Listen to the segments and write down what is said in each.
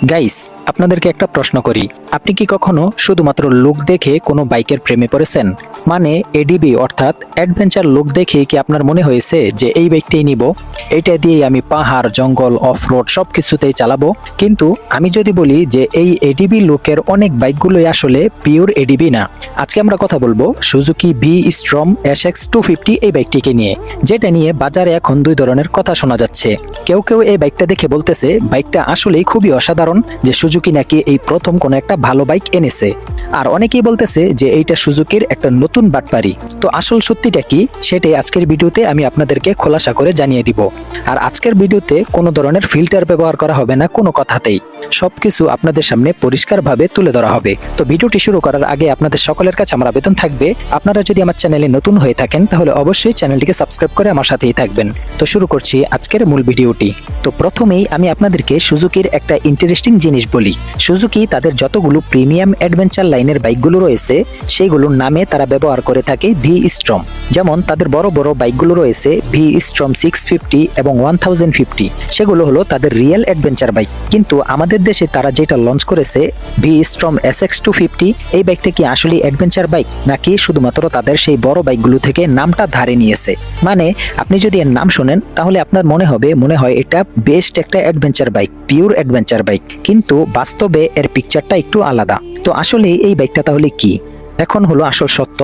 Guys, আপনাদেরকে একটা প্রশ্ন করি। আপনি কি কখনো শুধুমাত্র লুক দেখে কোনো বাইকের প্রেমে পড়েছেন? মানে এডিবি অর্থাৎ অ্যাডভেঞ্চার লুক দেখে কি আপনার মনে হয়েছে যে এই বাইকটাই নিব, এটা দিয়েই আমি পাহাড় জঙ্গল অফরোড সবকিছুতেই চালাবো? কিন্তু আমি যদি বলি যে এই এডিবি লুকের অনেক বাইকগুলোই আসলে পিওর এডিবি না। আজকে আমরা কথা বলবো সুজুকি ভি-স্ট্রম SX250 এই বাইকটিকে নিয়ে, যেটা নিয়ে বাজারে এখন দুই ধরনের কথা শোনা যাচ্ছে। কেউ কেউ এই বাইকটা দেখে বলতেছে বাইকটা আসলেই খুবই অসাধারণ, যে সুজুকি নাকি এই প্রথম কোনো একটা ভালো বাইক এনেছে। আর অনেকেই বলতেছে যে এইটা সুজুকির একটা নতুন বাটপারি। তো আসল সত্যিটা কি, সেটাই আজকের ভিডিওতে আমি আপনাদেরকে খোলাসা করে জানিয়ে দিব। আর আজকের ভিডিওতে কোনো ধরনের ফিল্টার ব্যবহার করা হবে না কোনো কথাতেই, সবকিছু আপনাদের সামনে পরিষ্কারভাবে তুলে ধরা হবে। তো ভিডিওটি শুরু করার আগে আপনাদের সকলের কাছে আমার আবেদন থাকবে, আপনারা যদি আমার চ্যানেলে নতুন হয়ে থাকেন তাহলে অবশ্যই চ্যানেলটিকে সাবস্ক্রাইব করে আমার সাথেই থাকবেন। তো শুরু করছি আজকের মূল ভিডিওটি। তো প্রথমেই আমি আপনাদেরকে সুজুকির একটা ইন্টারেস্টিং জিনিস বলি। সুজুকি তাদের যতগুলো প্রিমিয়াম অ্যাডভেঞ্চার লাইনের বাইকগুলো রয়েছে সেইগুলোর নামে তারা ব্যবহার করে থাকে ভি-স্ট্রম। যেমন তাদের বড় বড় বাইকগুলো রয়েছে ভি-স্ট্রম 650 এবং 1050, সেগুলো হলো তাদের রিয়েল অ্যাডভেঞ্চার বাইক। কিন্তু আমাদের দেশে তারা যেটা লঞ্চ করেছে ভি-স্ট্রম SX250, এই বাইকটা কি আসলে অ্যাডভেঞ্চার বাইক নাকি শুধুমাত্র তাদের সেই বড় বাইকগুলো থেকে নামটা ধারে নিয়েছে? মানে আপনি যদি এর নাম শোনেন তাহলে আপনার মনে হয় এটা বেস্ট একটা adventure bike, pure adventure bike, কিন্তু বাস্তবে এর পিকচারটা একটু আলাদা। তো আসলে এই বাইকটা তাহলে কি? এখন হলো আসল সত্য।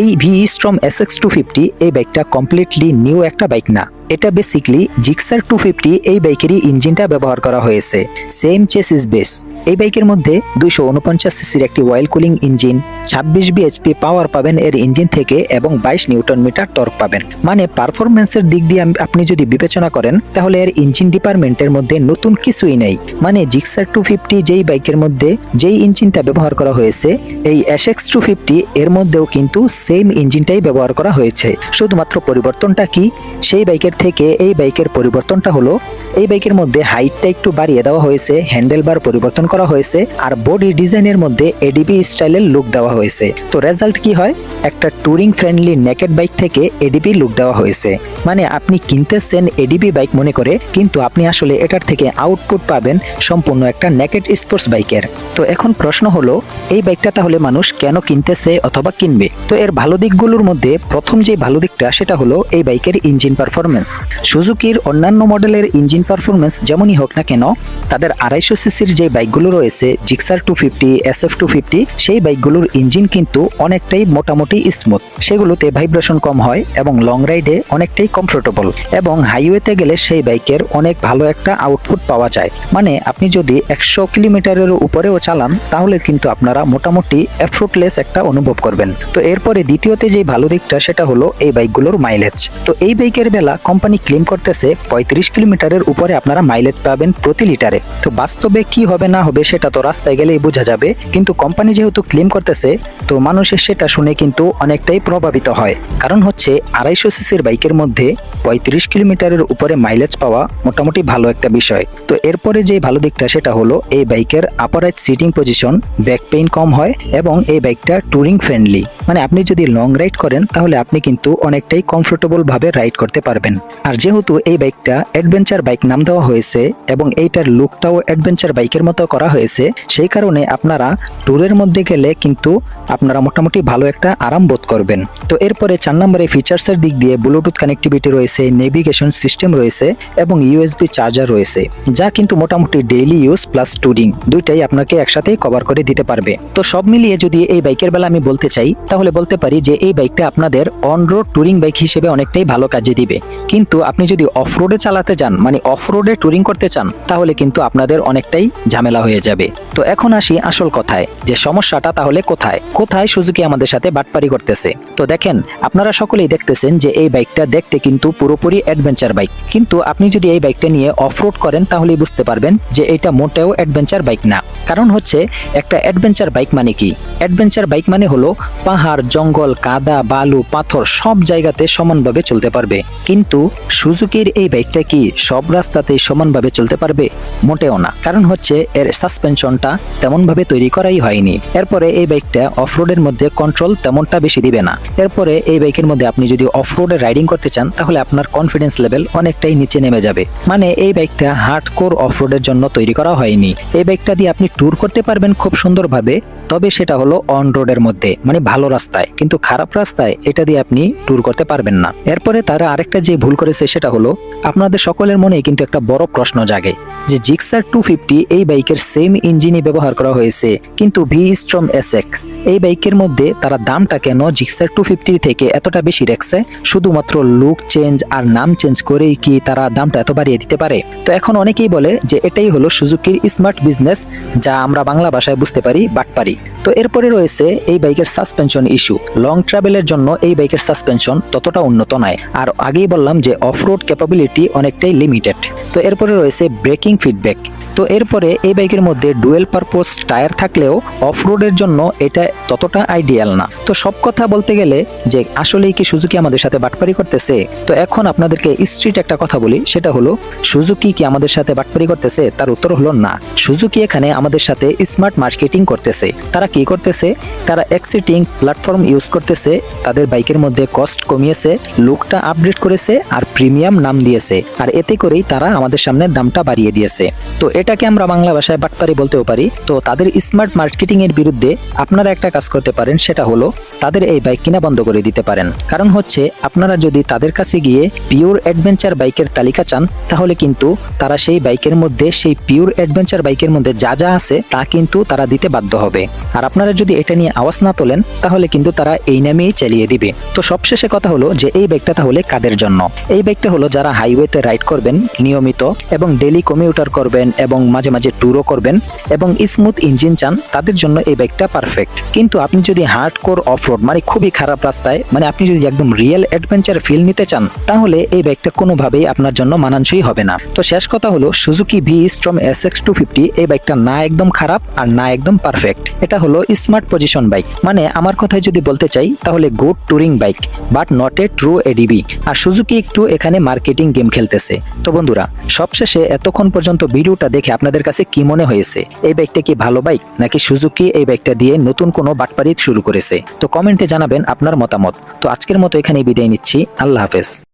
এই ভি-স্ট্রম SX250 এই বাইকটা কমপ্লিটলি নিউ একটা বাইক না। এটা বেসিক্যালি জিক্সার 250 এই বাইকেরই ইঞ্জিনটা ব্যবহার করা হয়েছে, সেম চেসিস বেস। এই বাইকের মধ্যে 249 সিসির একটি অয়েল কুলিং ইঞ্জিন, 26 বিএইচপি পাওয়ার পাবেন এর ইঞ্জিন থেকে এবং 22 নিউটন মিটার টর্ক পাবেন। মানে পারফরমেন্সের দিক দিয়ে আপনি যদি বিবেচনা করেন তাহলে এর ইঞ্জিন ডিপার্টমেন্টের মধ্যে নতুন কিছুই নেই। মানে জিক্সার 250 যেই বাইকের মধ্যে যেই ইঞ্জিনটা ব্যবহার করা হয়েছে, এই SX250 এর মধ্যেও কিন্তু সেম ইঞ্জিনটাই ব্যবহার করা হয়েছে। শুধুমাত্র পরিবর্তনটা কি, সেই বাইকের থেকে এই বাইকের পরিবর্তনটা হলো এই বাইকের মধ্যে হাইটটা একটু বাড়িয়ে দেওয়া হয়েছে, হ্যান্ডেলবার পরিবর্তন করা হয়েছে, আর বডি ডিজাইনের মধ্যে এডিবি স্টাইলের লুক দেওয়া হয়েছে। তো রেজাল্ট কি হয়, একটা টুরিং ফ্রেন্ডলি নেকেড বাইক থেকে এডিবি লুক দেওয়া হয়েছে। মানে আপনি কিনতেছেন এডিবি বাইক মনে করে, কিন্তু আপনি আসলে এটার থেকে আউটপুট পাবেন সম্পূর্ণ একটা নেকেড স্পোর্টস বাইকের। তো এখন প্রশ্ন হলো এই বাইকটা তাহলে মানুষ কেন কিনতেছে অথবা কিনবে? তো এর ভালো দিকগুলোর মধ্যে প্রথম যে ভালো দিকটা সেটা হলো এই বাইকের ইঞ্জিন পারফরমেন্স। সুজুকির অন্যান্য মডেলের ইঞ্জিন পারফরমেন্স যেমনই হোক না কেন, তাদের 250 সিসির যে বাইকগুলো রয়েছে জিক্সার 250, SF250, সেই বাইকগুলোর ইঞ্জিন কিন্তু অনেকটাই মোটামুটি স্মুথ, সেগুলোতে ভাইব্রেশন কম হয় এবং লং রাইডে অনেকটাই কমফোর্টেবল, এবং হাইওয়েতে গেলে সেই বাইকের অনেক ভালো একটা আউটপুট পাওয়া যায়। মানে আপনি যদি 100 কিলোমিটারের উপরেও চালান তাহলে কিন্তু আপনারা মোটামুটি এফোর্টলেস একটা অনুভব করবেন। তো এরপরে দ্বিতীয়তে যে ভালো দিকটা সেটা হলো এই বাইকগুলোর মাইলেজ। তো এই বাইকের বেলা কোম্পানি ক্লেম করতেছে 35 কিলোমিটারের উপরে আপনারা মাইলেজ পাবেন প্রতি লিটারে। তো বাস্তবে কি হবে না হবে সেটা তো রাস্তায় গেলেই বোঝা যাবে, কিন্তু কোম্পানি যেহেতু ক্লেম করতেছে তো মানুষের সেটা শুনে কিন্তু অনেকটাই প্রভাবিত হয়। কারণ হচ্ছে 250 সিসির বাইকের মধ্যে 35 কিলোমিটারের উপরে মাইলেজ পাওয়া মোটামুটি ভালো একটা বিষয়। তো এরপরে যে ভালো দিকটা সেটা হলো এই বাইকের আপারাইট সিটিং পজিশন, ব্যাক পেইন কম হয় এবং এই বাইকটা টুরিং ফ্রেন্ডলি। মানে আপনি যদি লং রাইড করেন তাহলে আপনি কিন্তু অনেকটাই কমফোর্টেবল ভাবে রাইড করতে পারবেন। আর যেহেতু এই বাইকটা অ্যাডভেঞ্চার বাইক নাম দেওয়া হয়েছে এবং এইটার লুকটাও অ্যাডভেঞ্চার বাইকের মতো করা হয়েছে, সেই কারণে আপনারা ট্যুরের মধ্যে গেলে কিন্তু আপনারা মোটামুটি ভালো একটা আরাম বোধ করবেন। তো এরপরে 4 নম্বরে ফিচার্সের দিক দিয়ে ব্লুটুথ কানেক্টিভিটি রয়েছে, নেভিগেশন সিস্টেম রয়েছে এবং ইউএসবি চার্জার রয়েছে, যা কিন্তু মোটামুটি ডেইলি ইউজ প্লাস ট্যুরিং দুইটাই আপনাকে একসাথে কভার করে দিতে পারবে। তো সব মিলিয়ে যদি এই বাইকের বেলা আমি বলতে চাই তাহলে বলতে পারি যে এই বাইকটা আপনাদের অন রোড ট্যুরিং বাইক হিসেবে অনেকটাই ভালো কাজে দিবে। কিন্তু আপনি যদি অফ রোডে চালাতে যান, মানে অফ রোডে ট্যুরিং করতে চান, তাহলে কিন্তু আপনাদের অনেকটাই ঝামেলা হয়ে যাবে। তো এখন আসি আসল কথায়, যে সমস্যাটা তাহলে কোথায় কোথায় সুজুকি আমাদের সাথে বাটপারি করতেছে। তো দেখেন, আপনারা সকলেই দেখতেছেন যে এই বাইকটা দেখতে কিন্তু পুরোপুরি অ্যাডভেঞ্চার বাইক, কিন্তু আপনি যদি এই বাইকটা নিয়ে অফ রোড করেন তাহলেই বুঝতে পারবেন যে এটা মোটেও অ্যাডভেঞ্চার বাইক না। কারণ হচ্ছে একটা অ্যাডভেঞ্চার বাইক মানে কি? অ্যাডভেঞ্চার বাইক মানে হলো পাহাড়, জঙ্গল, কাদা, বালু, পাথর সব জায়গাতে সমানভাবে চলতে পারবে। কিন্তু সুজুকির এই বাইকটা কি সব রাস্তাতেই সমানভাবে চলতে পারবে? মোটেও না। কারণ হচ্ছে এর সাসপেনশনটা তেমনভাবে তৈরি করাই হয়নি। এরপরে এই বাইকটা অফরোডের মধ্যে কন্ট্রোল তেমনটা বেশি দিবে না। এরপরে এই বাইকের মধ্যে আপনি যদি অফরোডে রাইডিং করতে চান তাহলে আপনার কনফিডেন্স লেভেল অনেকটাই নিচে নেমে যাবে। মানে এই বাইকটা হার্ডকোর অফরোডের জন্য তৈরি করা হয়নি। এই বাইকটা দিয়ে আপনি ট্যুর করতে পারবেন খুব সুন্দরভাবে, তবে সেটা হলো অন রোডের মধ্যে, মানে ভালো রাস্তায়। কিন্তু খারাপ রাস্তায় এটা দিয়ে আপনি ট্যুর করতে পারবেন না। এরপরে তারা আরেকটা যে ভুল করেছে সেটা হলো, আপনাদের সকলের মনে কিন্তু একটা বড় প্রশ্ন জাগে যে জিক্সার 250 এই বাইকের সেম ইঞ্জিনই ব্যবহার করা হয়েছে, কিন্তু ভি-স্ট্রম এসএক্স এই বাইকের মধ্যে তারা দামটা কেন জিক্সার 250 থেকে এতটা বেশি রাখছে? শুধুমাত্র লুক চেঞ্জ আর নাম চেঞ্জ করেই কি তারা দামটা এত বাড়িয়ে দিতে পারে? তো এখন অনেকেই বলে যে এটাই হলো সুজুকির স্মার্ট বিজনেস, যা আমরা বাংলা ভাষায় বুঝতে পারি বাটপারি। তো এরপরে রয়েছে এই বাইকের সাসপেনশন ইস্যু। লং ট্রাভেলের জন্য এই বাইকের সাসপেনশন ততটা উন্নত নয়। আর আগেই বললাম যে অফরোড ক্যাপাবিলিটি অনেকটাই লিমিটেড। তো এরপরে রয়েছে ব্রেকিং ফিডব্যাক। তো এরপরে এই বাইকের মধ্যে ডুয়েল পারপোজ টায়ার থাকলেও অফরোডের জন্য এটা ততটা আইডিয়াল না। তো সব কথা বলতে গেলে যে আসলেই কি সুজুকি আমাদের সাথে বাটপারি করতেছে? তো এখন আপনাদেরকে স্ট্রিট একটা কথা বলি, সেটা হলো সুজুকি কি আমাদের সাথে বাটপারি করতেছে? তার উত্তর হলো না। সুজুকি এখানে আমাদের সাথে স্মার্ট মার্কেটিং করতেছে। তারা কি করতেছে? তারা এক্সিটিং প্ল্যাটফর্ম ইউজ করতেছে, তাদের বাইকের মধ্যে কস্ট কমিয়েছে, লুকটা আপডেট করেছে আর প্রিমিয়াম নাম দিয়েছে। আর এতে করেই তারা আমাদের সামনে দামটা বাড়িয়ে দিয়েছে। তো এটাকে আমরা বাংলা ভাষায় বাটপারি বলতেও পারি। তো তাদের স্মার্ট মার্কেটিং এর বিরুদ্ধে আপনারা একটা কাজ করতে পারেন, সেটা হলো তাদের এই বাইক কিনা বন্ধ করে দিতে পারেন। কারণ হচ্ছে আপনারা যদি তাদের কাছে গিয়ে পিওর অ্যাডভেঞ্চার বাইকের তালিকা চান, তাহলে কিন্তু তারা সেই বাইকের মধ্যে, সেই পিওর অ্যাডভেঞ্চার বাইকের মধ্যে যা যা আছে তা কিন্তু তারা দিতে বাধ্য হবে। আর আপনারা যদি এটা নিয়ে আওয়াজ না তোলেন তাহলে কিন্তু তারা এই নামেই চালিয়ে দিবে। তো সবশেষে কথা হলো যে এই বাইকটা তাহলে কাদের জন্য? এই বাইকটা হলো যারা হাইওয়েতে রাইড করবেন নিয়মিত এবং ডেলি কমিউটার করবেন এবং মাঝে মাঝে ট্যুরও করবেন এবং স্মুথ ইঞ্জিন চান, তাদের জন্য এই বাইকটা পারফেক্ট। কিন্তু আপনি যদি হার্ডকোর অফরোড, মানে খুবই খারাপ রাস্তায়, মানে আপনি যদি একদম রিয়েল অ্যাডভেঞ্চার ফিল নিতে চান, তাহলে এই বাইকটা কোনোভাবেই আপনার জন্য মানানসই হবে না। তো শেষ কথা হলো সুজুকি ভি-স্ট্রম এসএক্স 250 এই বাইকটা না একদম খারাপ আর না একদম পারফেক্ট। এটা হলো স্মার্ট পজিশন বাইক। মানে আমার কথায় যদি বলতে চাই তাহলে good touring bike, but not a true ADV. আর সুজুকি একটু এখানে মার্কেটিং গেম খেলতেছে। তো বন্ধুরা, সবশেষে এতক্ষণ পর্যন্ত ভিডিওটা দেখে আপনাদের কাছে কি মনে হয়েছে? এই বাইকটা কি ভালো বাইক, নাকি সুজুকি এই বাইকটা দিয়ে নতুন কোনো বাটপারি শুরু করেছে? তো কমেন্টে জানাবেন আপনার মতামত। তো আজকের মতো এখানেই বিদায় নিচ্ছি। আল্লাহ হাফেজ।